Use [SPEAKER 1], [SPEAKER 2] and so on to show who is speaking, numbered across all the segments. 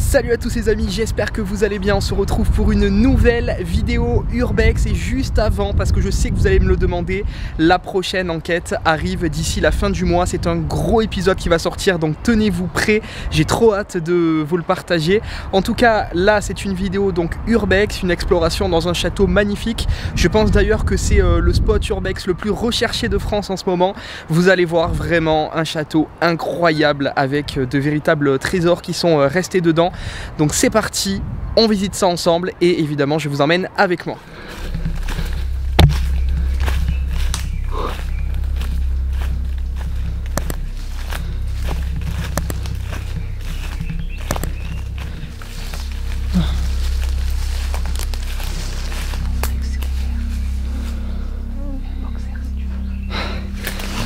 [SPEAKER 1] Salut à tous les amis, j'espère que vous allez bien. On se retrouve pour une nouvelle vidéo Urbex. Et juste avant, parce que je sais que vous allez me le demander, la prochaine enquête arrive d'ici la fin du mois. C'est un gros épisode qui va sortir, donc tenez-vous prêts. J'ai trop hâte de vous le partager. En tout cas, là c'est une vidéo donc Urbex, une exploration dans un château magnifique. Je pense d'ailleurs que c'est le spot Urbex le plus recherché de France en ce moment. Vous allez voir vraiment un château incroyable avec de véritables trésors qui sont restés dedans. Donc c'est parti, on visite ça ensemble et évidemment je vous emmène avec moi.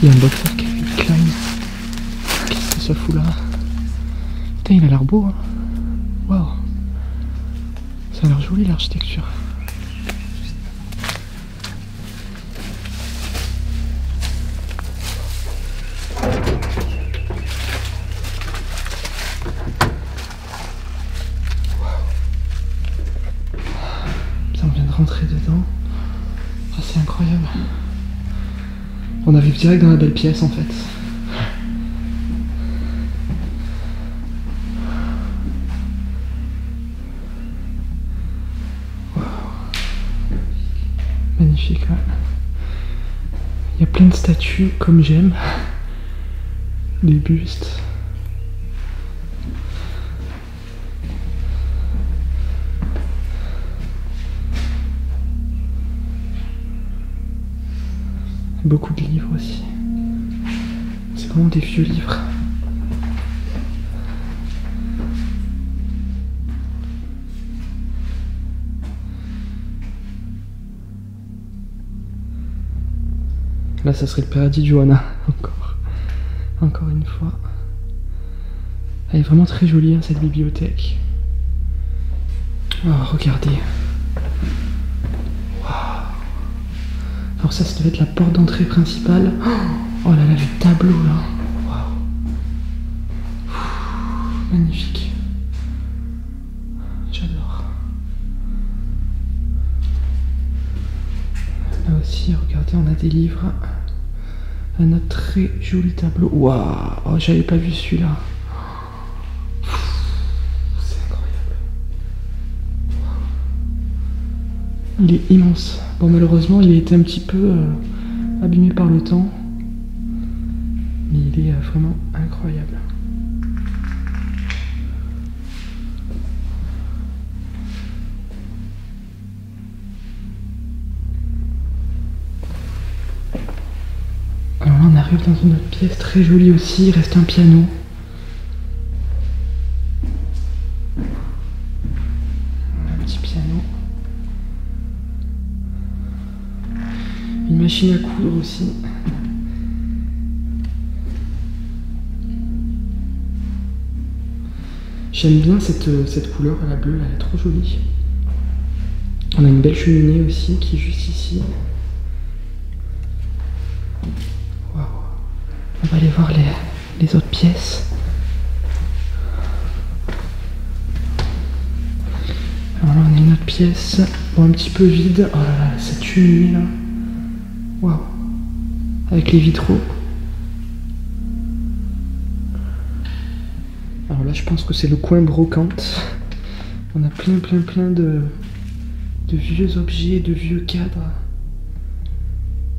[SPEAKER 1] Il y a un boxeur qui climb. Qu'est-ce que ça fout là? Putain, il a l'air beau, hein. Waouh. Ça a l'air joli l'architecture. Bien, on vient de rentrer dedans. Ah, c'est incroyable. On arrive direct dans la belle pièce en fait. Wow. Magnifique, ouais. Il y a plein de statues comme j'aime. Des bustes. Beaucoup de livres aussi. C'est vraiment des vieux livres. Là, ça serait le paradis de Johanna. Encore une fois. Elle est vraiment très jolie, hein, cette bibliothèque. Oh, regardez. Alors ça devait être la porte d'entrée principale. Oh là là, le tableau là. Waouh. Magnifique. J'adore. Là aussi, regardez, on a des livres. Un autre très joli tableau. Waouh. Oh, j'avais pas vu celui-là. C'est incroyable. Il est immense. Bon, malheureusement, il a été un petit peu abîmé par le temps. Mais il est vraiment incroyable. Alors là, on arrive dans une autre pièce très jolie aussi. Il reste un piano. Un petit piano. Une machine à coudre aussi. J'aime bien cette couleur à la bleue, elle est trop jolie. On a une belle cheminée aussi qui est juste ici. Waouh. On va aller voir les autres pièces. Alors là on a une autre pièce, bon, un petit peu vide. Oh là là, cette cheminée là. Waouh. Avec les vitraux. Alors là je pense que c'est le coin brocante. On a plein de vieux objets, de vieux cadres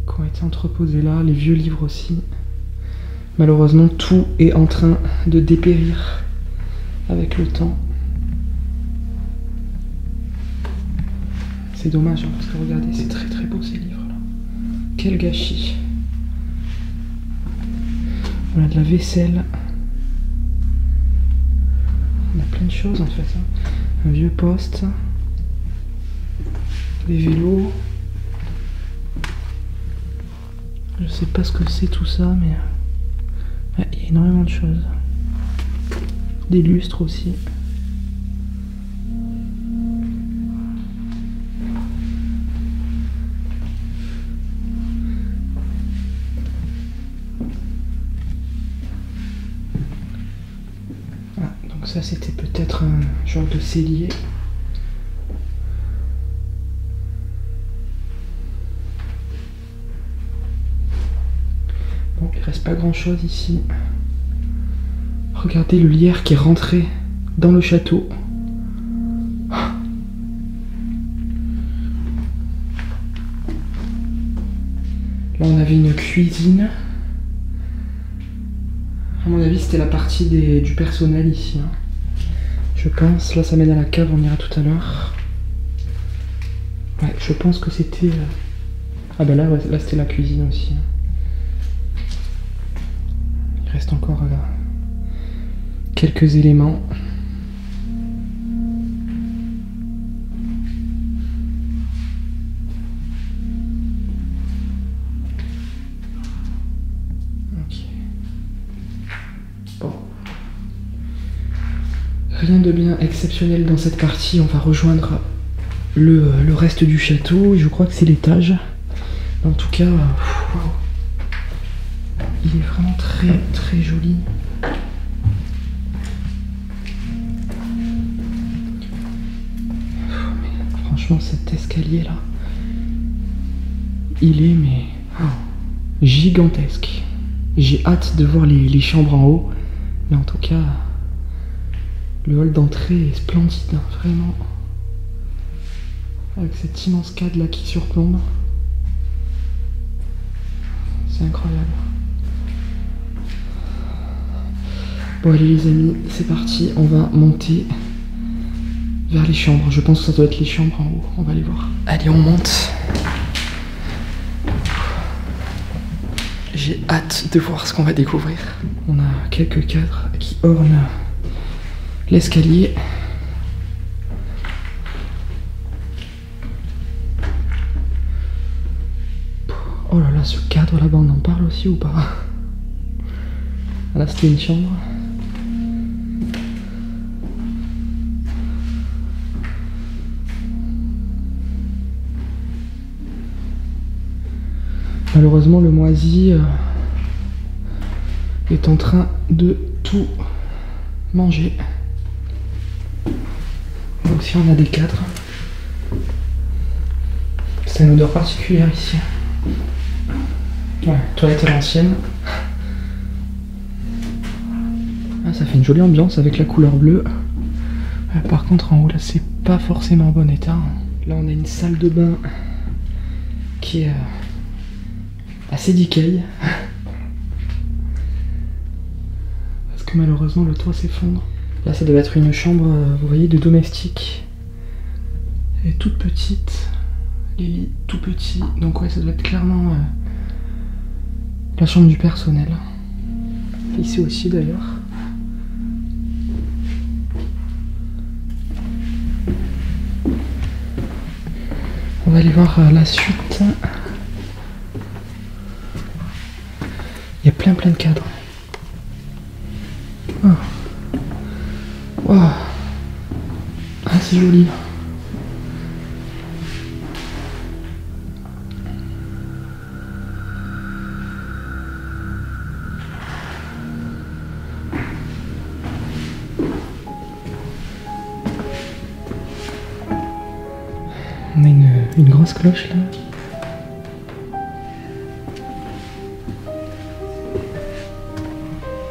[SPEAKER 1] qui ont été entreposés là, les vieux livres aussi. Malheureusement tout est en train de dépérir avec le temps. C'est dommage hein, parce que regardez, c'est très beau ces livres là. Quel gâchis. On a de la vaisselle. On a plein de choses en fait. Hein. Un vieux poste. Des vélos. Je sais pas ce que c'est tout ça, mais ouais, il y a énormément de choses. Des lustres aussi. ça c'était peut-être un genre de cellier. Bon, il reste pas grand chose ici. Regardez le lierre qui est rentré dans le château. Là on avait une cuisine. À mon avis c'était la partie du personnel ici. Hein. Je pense, là ça mène à la cave, on ira tout à l'heure. Ouais, je pense que c'était... Ah bah là c'était la cuisine aussi. Il reste encore quelques éléments. Rien de bien exceptionnel dans cette partie, on va rejoindre le reste du château, je crois que c'est l'étage. En tout cas, wow. Il est vraiment très très joli. Mais, franchement cet escalier là, il est mais gigantesque. J'ai hâte de voir les chambres en haut, mais en tout cas... Le hall d'entrée est splendide, hein, vraiment. Avec cette immense cadre là qui surplombe. C'est incroyable. Bon allez les amis, c'est parti, on va monter vers les chambres. Je pense que ça doit être les chambres en haut, on va aller voir. Allez, on monte. J'ai hâte de voir ce qu'on va découvrir. On a quelques cadres qui ornent l'escalier. Oh là là, ce cadre là-bas, on en parle aussi ou pas? Là, c'était une chambre. Malheureusement, le moisi est en train de tout manger. Donc si on a des cadres, c'est une odeur particulière ici. Ouais, toilette à l'ancienne. Ah, ça fait une jolie ambiance avec la couleur bleue. Par contre en haut là c'est pas forcément en bon état. Là on a une salle de bain qui est assez decay. Parce que malheureusement le toit s'effondre. Là ça devait être une chambre, vous voyez, de domestique. Elle est toute petite, les lits tout petits, donc ouais ça doit être clairement la chambre du personnel. Ici aussi d'ailleurs. On va aller voir la suite. Il y a plein de cadres. Oh. Wow. Ah c'est joli. On a une grosse cloche là.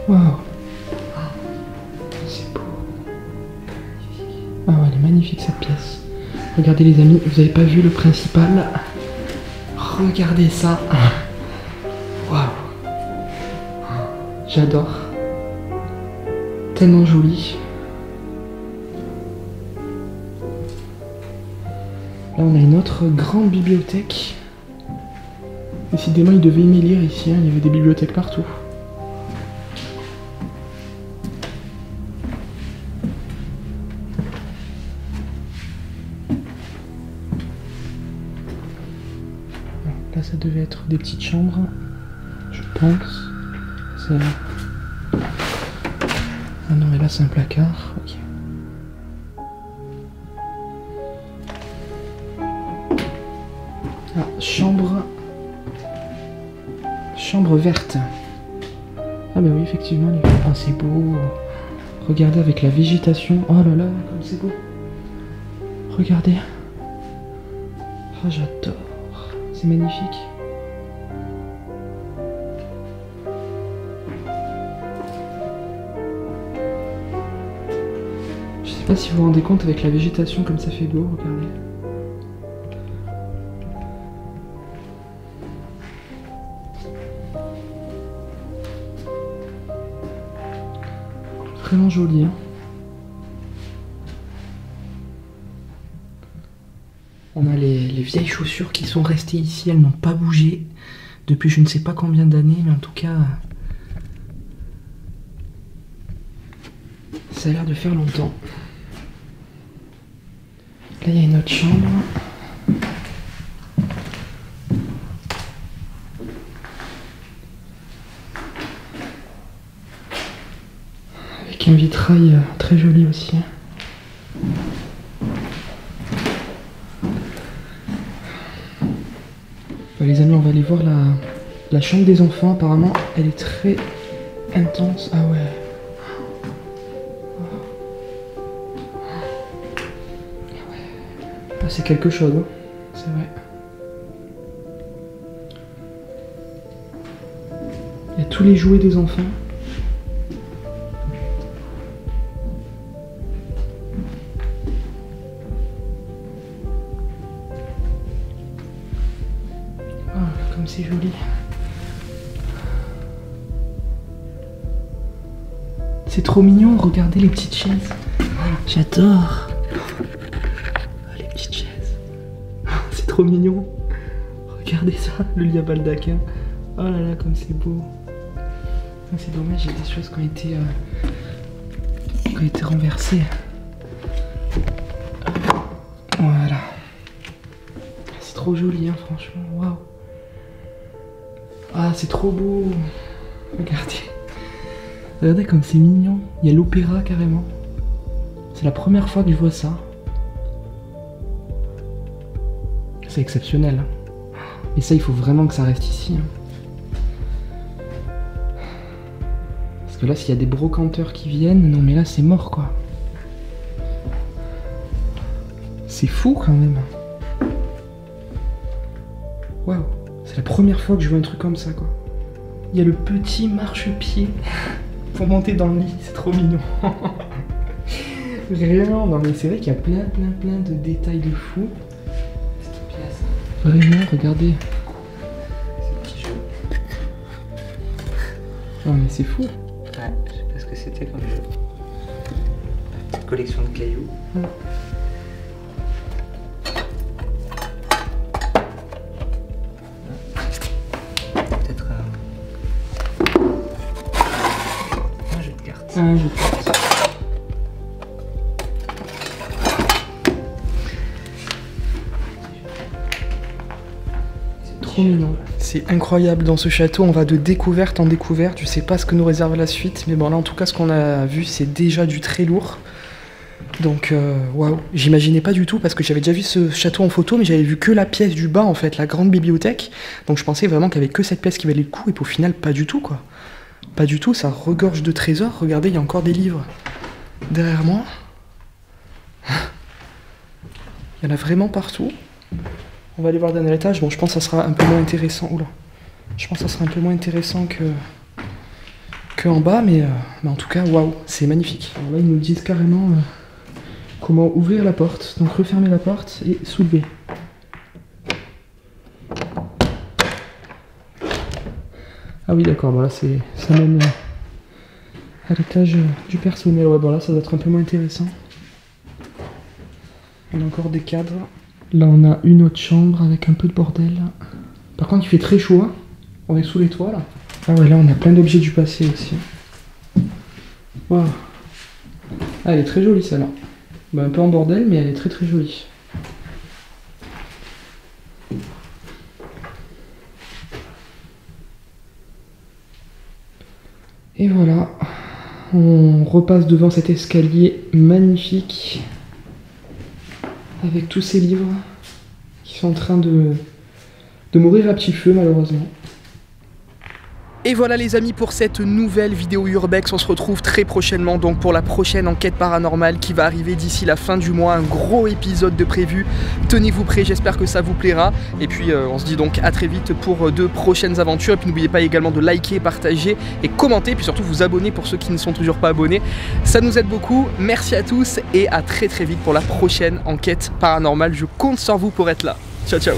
[SPEAKER 1] Waouh. C'est beau. Ah ouais, elle est magnifique cette pièce. Regardez les amis, vous avez pas vu le principal. Regardez ça. Waouh. J'adore. Tellement joli. Là on a une autre grande bibliothèque. Décidément il devait aimer lire ici, hein. Il y avait des bibliothèques partout. Là ça devait être des petites chambres, je pense. Ah non mais là c'est un placard. Okay. Ah, chambre verte. Ah bah oui effectivement les... Ah c'est beau. Regardez avec la végétation. Oh là là, comme c'est beau. Regardez. Oh, j'adore. C'est magnifique. Je sais pas si vous vous rendez compte avec la végétation comme ça fait beau, regardez. Vraiment joli, hein. On a les vieilles chaussures qui sont restées ici, elles n'ont pas bougé depuis je ne sais pas combien d'années, mais en tout cas, ça a l'air de faire longtemps. Là, il y a une autre chambre. Avec un vitrail très joli aussi. Les amis, on va aller voir la chambre des enfants. Apparemment, elle est très intense. Ah ouais. Ah, c'est quelque chose, hein. C'est vrai. Il y a tous les jouets des enfants. Comme c'est joli. C'est trop mignon, regardez les petites chaises. J'adore. Oh, les petites chaises. C'est trop mignon. Regardez ça, le lit à baldaquin. Oh là là, comme c'est beau. C'est dommage, il y a des choses qui ont été renversées. Voilà. C'est trop joli, hein, franchement. Waouh. Ah, c'est trop beau. Regardez. Regardez comme c'est mignon. Il y a l'opéra carrément. C'est la première fois que je vois ça. C'est exceptionnel. Et ça, il faut vraiment que ça reste ici. Parce que là, s'il y a des brocanteurs qui viennent, non mais là, c'est mort quoi. C'est fou quand même. Waouh. C'est la première fois que je vois un truc comme ça, quoi. Il y a le petit marchepied pour monter dans le lit, c'est trop mignon. Vraiment, non mais c'est vrai qu'il y a plein de détails de fou. Cette pièce. Vraiment, regardez.
[SPEAKER 2] Ce petit jeu.
[SPEAKER 1] Non mais c'est fou.
[SPEAKER 2] Ouais, je sais pas ce que c'était comme jeu. Petite collection de cailloux.
[SPEAKER 1] Ouais. Un jeu de cartes. C'est trop mignon. C'est incroyable dans ce château, on va de découverte en découverte. Je sais pas ce que nous réserve la suite, mais bon là en tout cas ce qu'on a vu c'est déjà du très lourd. Donc waouh, j'imaginais pas du tout parce que j'avais déjà vu ce château en photo, mais j'avais vu que la pièce du bas en fait, la grande bibliothèque. Donc je pensais vraiment qu'il y avait que cette pièce qui valait le coup et puis au final pas du tout quoi. Pas du tout, ça regorge de trésors. Regardez, il y a encore des livres derrière moi. Il y en a vraiment partout. On va aller voir le dernier étage. Bon, je pense que ça sera un peu moins intéressant. Oula. Je pense que ça sera un peu moins intéressant que en bas, mais en tout cas, waouh, c'est magnifique. Alors là, ils nous disent carrément comment ouvrir la porte. Donc refermer la porte et soulever. Ah oui d'accord, bon là ça mène à l'étage du personnel. Ouais bon là ça doit être un peu moins intéressant. On a encore des cadres. Là on a une autre chambre avec un peu de bordel. Par contre il fait très chaud hein. On est sous les toits là. Ah ouais là on a plein d'objets du passé aussi. Waouh. Ah elle est très jolie celle-là. Bah, un peu en bordel mais elle est très très jolie. Et voilà, on repasse devant cet escalier magnifique avec tous ces livres qui sont en train de mourir à petit feu malheureusement. Et voilà les amis pour cette nouvelle vidéo Urbex, on se retrouve très prochainement donc pour la prochaine enquête paranormale qui va arriver d'ici la fin du mois, un gros épisode de prévu. Tenez-vous prêts, j'espère que ça vous plaira. Et puis on se dit donc à très vite pour de prochaines aventures. Et puis n'oubliez pas également de liker, partager et commenter, puis surtout vous abonner pour ceux qui ne sont toujours pas abonnés. Ça nous aide beaucoup, merci à tous et à très vite pour la prochaine enquête paranormale. Je compte sur vous pour être là. Ciao ciao.